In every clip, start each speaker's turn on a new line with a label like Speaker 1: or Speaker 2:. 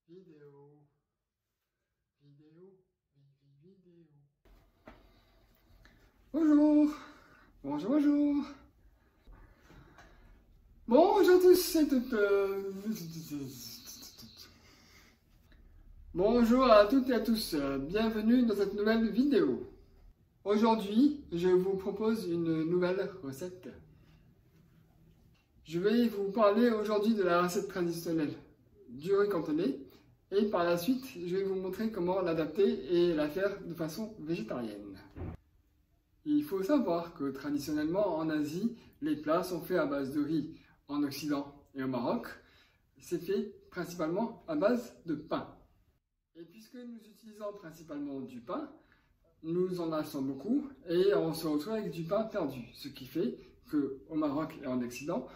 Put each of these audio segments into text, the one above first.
Speaker 1: Vidéo. Bonjour. Bonjour. Bonjour à tous et toutes. Bonjour à toutes et à tous. Bienvenue dans cette nouvelle vidéo. Aujourd'hui, je vous propose une nouvelle recette. Je vais vous parler aujourd'hui de la recette traditionnelle du riz cantonais et par la suite, je vais vous montrer comment l'adapter et la faire de façon végétarienne. Il faut savoir que traditionnellement en Asie, les plats sont faits à base de riz. En Occident et au Maroc, c'est fait principalement à base de pain. Et puisque nous utilisons principalement du pain, nous en achetons beaucoup et on se retrouve avec du pain perdu. Ce qui fait qu'au Maroc et en Occident,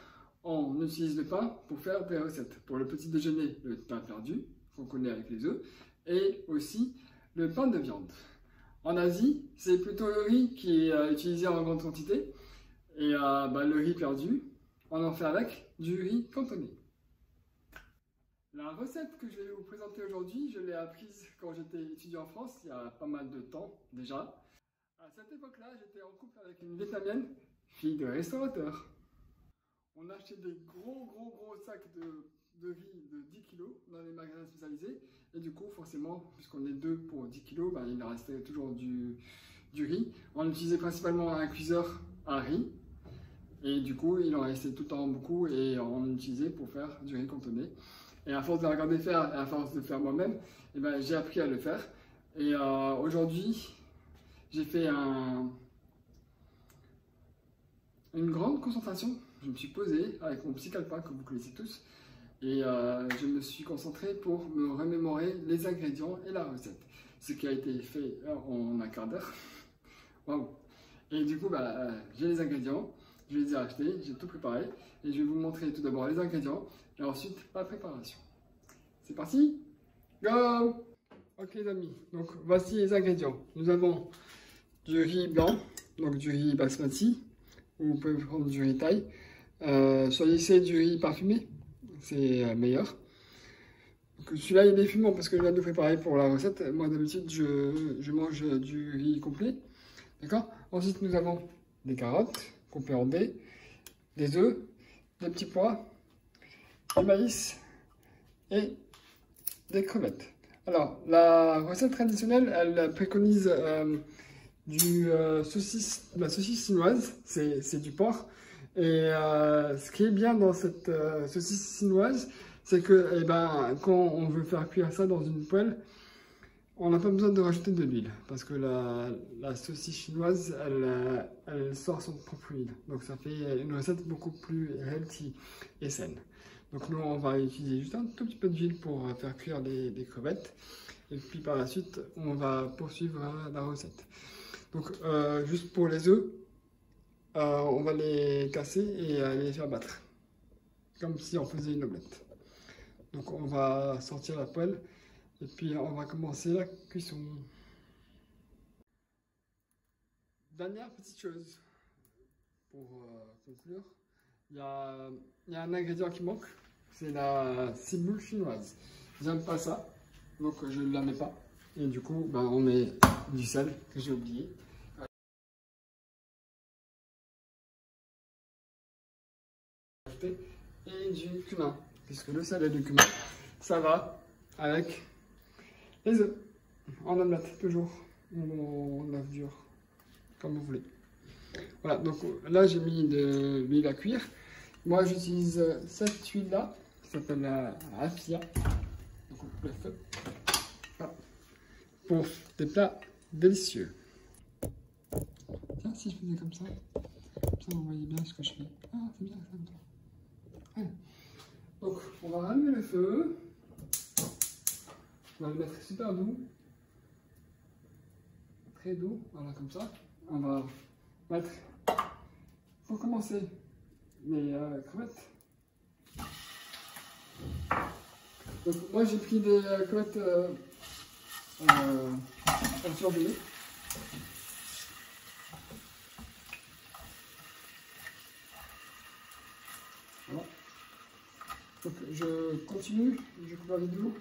Speaker 1: on utilise le pain pour faire des recettes. Pour le petit déjeuner, le pain perdu, qu'on connaît avec les œufs, et aussi le pain de viande. En Asie, c'est plutôt le riz qui est utilisé en grande quantité. Et le riz perdu, on en fait avec du riz cantonais. La recette que je vais vous présenter aujourd'hui, je l'ai apprise quand j'étais étudiant en France, il y a pas mal de temps déjà. À cette époque-là, j'étais en couple avec une Vietnamienne, fille de restaurateur. On achetait des gros sacs de riz de 10 kg dans les magasins spécialisés. Et du coup, forcément, puisqu'on est deux pour 10 kg, il restait toujours du riz. On utilisait principalement un cuiseur à riz. Et du coup, il en restait tout le temps beaucoup et on l'utilisait pour faire du riz cantonais. Et à force de regarder faire et à force de faire moi-même, j'ai appris à le faire. Et aujourd'hui, j'ai fait une grande concentration. Je me suis posé avec mon petit calepin que vous connaissez tous. Et je me suis concentré pour me remémorer les ingrédients et la recette. Ce qui a été fait en un quart d'heure. Waouh! Et du coup, j'ai les ingrédients. Je les ai achetés, j'ai tout préparé et je vais vous montrer tout d'abord les ingrédients et ensuite la préparation. C'est parti, go! Ok les amis, donc voici les ingrédients. Nous avons du riz blanc, donc du riz basmati, ou vous pouvez prendre du riz thaï. Choisissez du riz parfumé, c'est meilleur. Celui-là il est fumant parce que je viens de le préparer pour la recette. Moi d'habitude je mange du riz complet. D'accord? Ensuite nous avons des carottes qu'on peut enlever, des œufs, des petits pois, du maïs et des crevettes. Alors, la recette traditionnelle, elle préconise la saucisse chinoise, c'est du porc. Et ce qui est bien dans cette saucisse chinoise, c'est que quand on veut faire cuire ça dans une poêle, on n'a pas besoin de rajouter de l'huile parce que la saucisse chinoise, elle sort son propre huile. Donc ça fait une recette beaucoup plus healthy et saine. Donc nous, on va utiliser juste un tout petit peu d'huile pour faire cuire les crevettes. Et puis par la suite, on va poursuivre la recette. Donc juste pour les œufs, on va les casser et les faire battre. Comme si on faisait une omelette. Donc on va sortir la poêle. Et puis on va commencer la cuisson. Dernière petite chose pour conclure, il y a un ingrédient qui manque, c'est la ciboule chinoise. J'aime pas ça, donc je ne la mets pas. Et du coup, on met du sel que j'ai oublié. Et du cumin, puisque le sel et le cumin, ça va avec les œufs, en omelette toujours, ou en œuf dur, comme vous voulez. Voilà, donc là j'ai mis de l'huile à cuire. Moi j'utilise cette huile là, qui s'appelle la raffia, donc le feu, voilà, pour des plats délicieux. Tiens, si je faisais comme ça vous voyez bien ce que je fais. Ah, c'est bien ça comme ça. Allez. Donc on va rallumer le feu. On va le mettre super doux. Très doux, voilà comme ça. On va mettre, pour commencer, les crevettes. Donc moi j'ai pris des crevettes en surgelé. Voilà. Donc je continue, je coupe la vidéo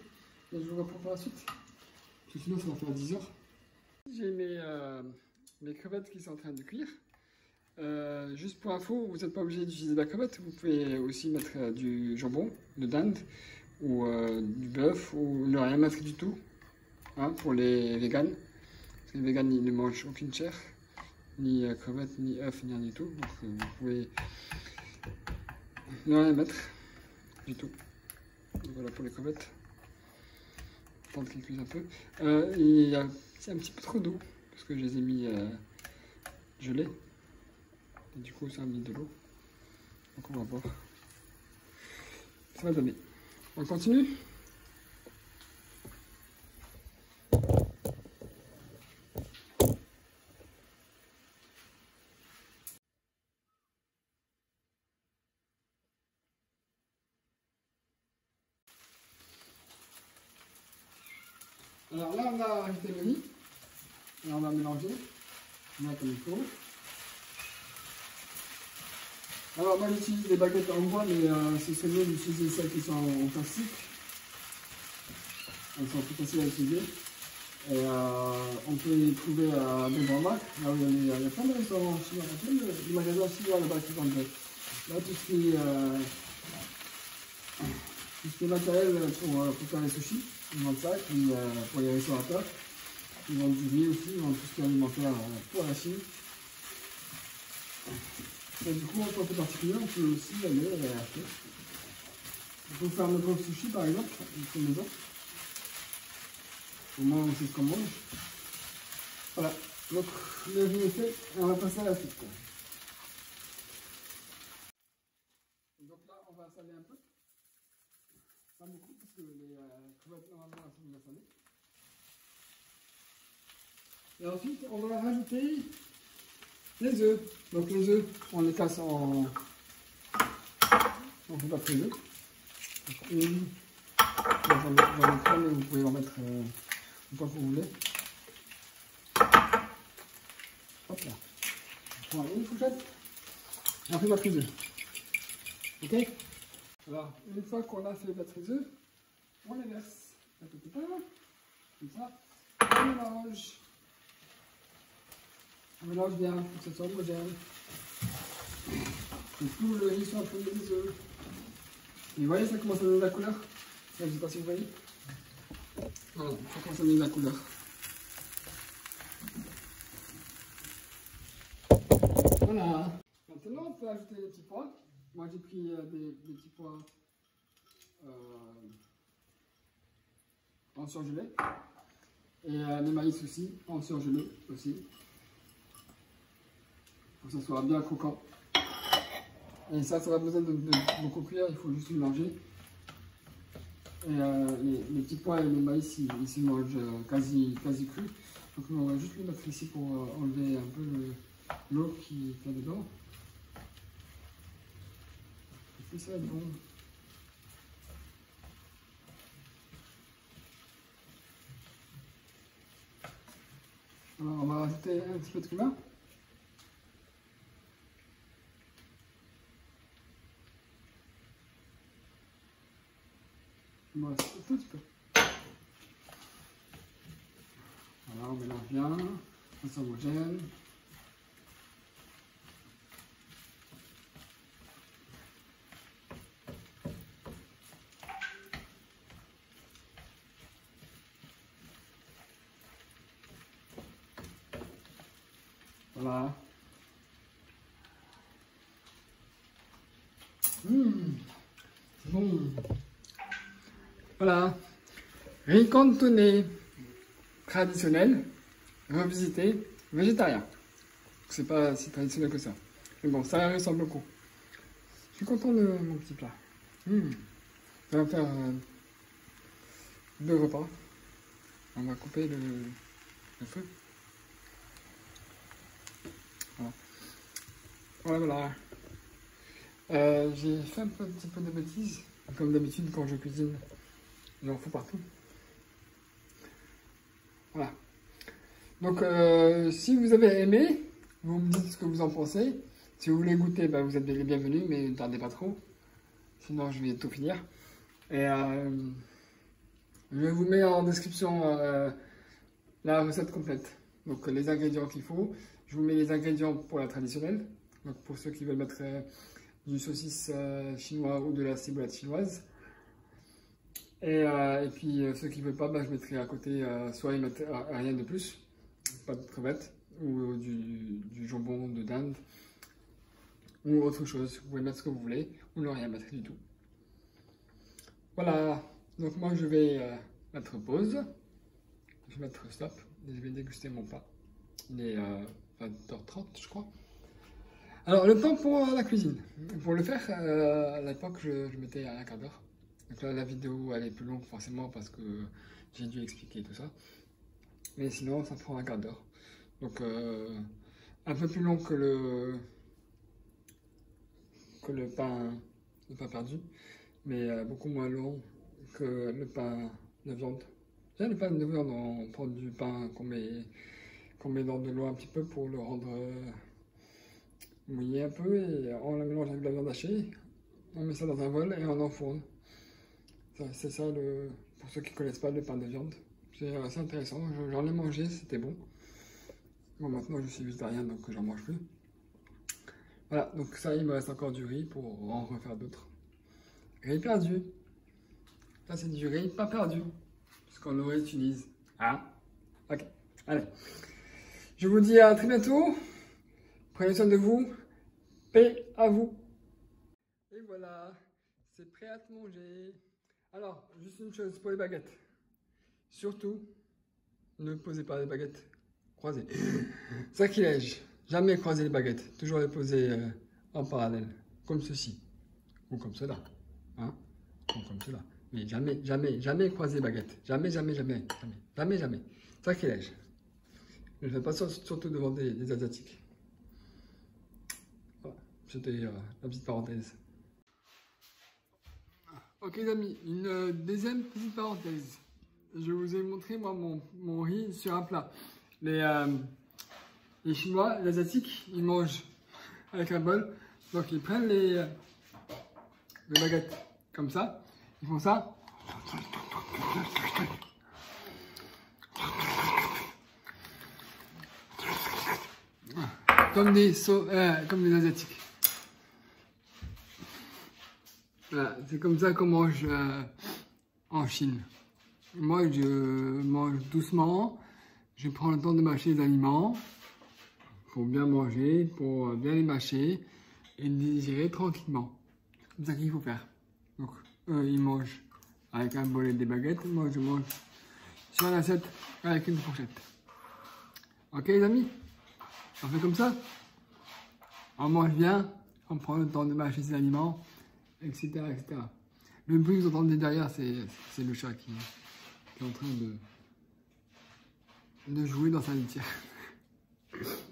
Speaker 1: Et je vous reprends pour la suite. Parce que sinon, ça va faire 10 heures. J'ai mes crevettes qui sont en train de cuire. Juste pour info, vous n'êtes pas obligé d'utiliser de la crevette. Vous pouvez aussi mettre du jambon, de dinde, ou du bœuf, ou ne rien mettre du tout. Hein, pour les véganes. Parce que les véganes, ils ne mangent aucune chair. Ni crevettes, ni œufs, ni rien du tout. Donc vous pouvez ne rien mettre du tout. Donc, voilà pour les crevettes. Attendre qu'ils cuisent un peu. Il y a un petit peu trop d'eau. Parce que je les ai mis gelés. Et du coup ça a mis de l'eau. Donc on va voir. Ça va donner. On continue. Alors là, on va rajouter le riz. Et on va mélanger. On va comme il faut. Alors moi j'utilise des baguettes en bois, mais ce serait mieux d'utiliser celles qui sont en plastique. Elles sont plus faciles à utiliser. Et on peut les trouver à des grands marques. Là où il y a plein de restaurants chinois, plein de magasins chinois là-bas qui vendent là tout ce qui est matériel pour faire les sushis. Ils vendent ça, puis pour les restaurateurs. Ils vendent du riz aussi, ils vendent tout ce qui est alimentaire pour la Chine. Et du coup, en tant que particulier, on peut aussi aller acheter. On peut faire notre propre sushi par exemple, une maison. Au moins on sait ce qu'on mange. Voilà, donc le riz est fait et on va passer à la suite. Donc là, on va saler un peu. Pas beaucoup parce que les crevettes normalement elles sont bien salées. Et ensuite, on va rajouter les œufs. Donc les œufs, on les casse en... On fait pas que les œufs. Donc une... J'en ai trois, mais vous pouvez en mettre autant que vous voulez. Hop là. On prend une fourchette. Et on fait battre les œufs. Ok? Alors, une fois qu'on a fait battre les œufs, on les verse. Un petit peu. Comme ça. On mélange. On mélange bien pour que ça soit homogène. Et tout le riz soit imprégné des œufs. Et vous voyez, ça commence à donner de la couleur. Je ne sais pas si vous voyez. Voilà, ça commence à donner de la couleur. Voilà. Maintenant, on peut ajouter les petits pois. Moi, j'ai pris des petits pois en surgelé. Et les maïs aussi, en surgelé aussi. Pour que ça soit bien croquant. Et ça va besoin de beaucoup cuire, il faut juste le mélanger. Et les petits pois et les maïs, ils se mangent quasi cru. Donc on va juste le mettre ici pour enlever un peu l'eau qu'il y a dedans. Et puis ça va être bon. Alors on va rajouter un petit peu de cumin. Voilà, un tout petit peu. Voilà, on mélange bien, c'est homogène. Voilà. C'est bon. Voilà. Riz cantonais traditionnel, revisité, végétarien. C'est pas si traditionnel que ça. Mais bon, ça ressemble beaucoup. Je suis content de mon petit plat. Ça va faire 2 repas. On va couper le feu. Voilà. Voilà. J'ai fait un petit peu de bêtises. Comme d'habitude, quand je cuisine, j'en fous partout. Voilà. Donc, si vous avez aimé, vous me dites ce que vous en pensez. Si vous voulez goûter, bah, vous êtes les bienvenus, mais ne tardez pas trop. Sinon, je vais tout finir. Et Je vous mets en description la recette complète. Donc les ingrédients qu'il faut. Je vous mets les ingrédients pour la traditionnelle. Donc pour ceux qui veulent mettre du saucisse chinois ou de la ciboulette chinoise. Et puis ceux qui ne veulent pas, bah, je mettrai à côté, soit ils mettent rien de plus, pas de crevettes, ou du jambon de dinde, ou autre chose. Vous pouvez mettre ce que vous voulez, ou ne rien mettre du tout. Voilà, donc moi je vais mettre pause, je vais mettre stop, et je vais déguster mon pain. Il est 20h30 je crois. Alors le temps pour la cuisine. Pour le faire, à l'époque je mettais à un quart d'heure. Donc là la vidéo elle est plus longue forcément parce que j'ai dû expliquer tout ça. Mais sinon ça prend un quart d'heure. Donc un peu plus long que le pain perdu. Mais beaucoup moins long que le pain de viande. Le pain de viande, on prend du pain qu'on met dans de l'eau un petit peu pour le rendre mouillé un peu et on le mélange avec de la viande hachée. On met ça dans un bol et on enfourne. C'est ça, pour ceux qui ne connaissent pas le pain de viande. C'est assez intéressant, j'en ai mangé, c'était bon. Bon, maintenant je suis végétarien donc j'en mange plus. Voilà, donc ça il me reste encore du riz pour en refaire d'autres. Riz perdu. Ça c'est du riz pas perdu. Parce qu'on le réutilise. Ah, ok. Allez. Je vous dis à très bientôt. Prenez soin de vous. Paix à vous. Et voilà. C'est prêt à te manger. Alors, juste une chose pour les baguettes. Surtout, ne posez pas les baguettes croisées. Sacrilège. Jamais croiser les baguettes. Toujours les poser en parallèle. Comme ceci. Ou comme cela. Hein? Ou comme cela. Mais jamais, jamais, jamais croiser les baguettes. Jamais, jamais, jamais. Jamais, jamais, jamais. Sacrilège. Ne le fais pas surtout devant des Asiatiques. Voilà. C'était la petite parenthèse. Ok les amis, une deuxième petite parenthèse. Je vous ai montré moi mon riz sur un plat. Les Chinois, les Asiatiques, ils mangent avec un bol. Donc ils prennent les baguettes comme ça. Ils font ça. Comme des Asiatiques. Voilà, c'est comme ça qu'on mange en Chine. Moi, je mange doucement. Je prends le temps de mâcher les aliments pour bien manger, pour bien les mâcher et les digérer tranquillement. C'est ça qu'il faut faire. Donc, eux, ils mangent avec un bol et des baguettes. Moi, je mange sur une assiette avec une fourchette. Ok, les amis? On fait comme ça? On mange bien, on prend le temps de mâcher ses aliments, etc., etc. Le bruit que vous entendez derrière, c'est le chat qui est en train de jouer dans sa litière.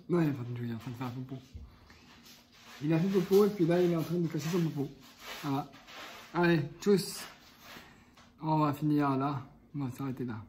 Speaker 1: Non, il est en train de jouer, il est en train de faire un popo. Il a fait popo et puis là, il est en train de casser son popo. Voilà. Allez, tchuss. On va finir là. On va s'arrêter là.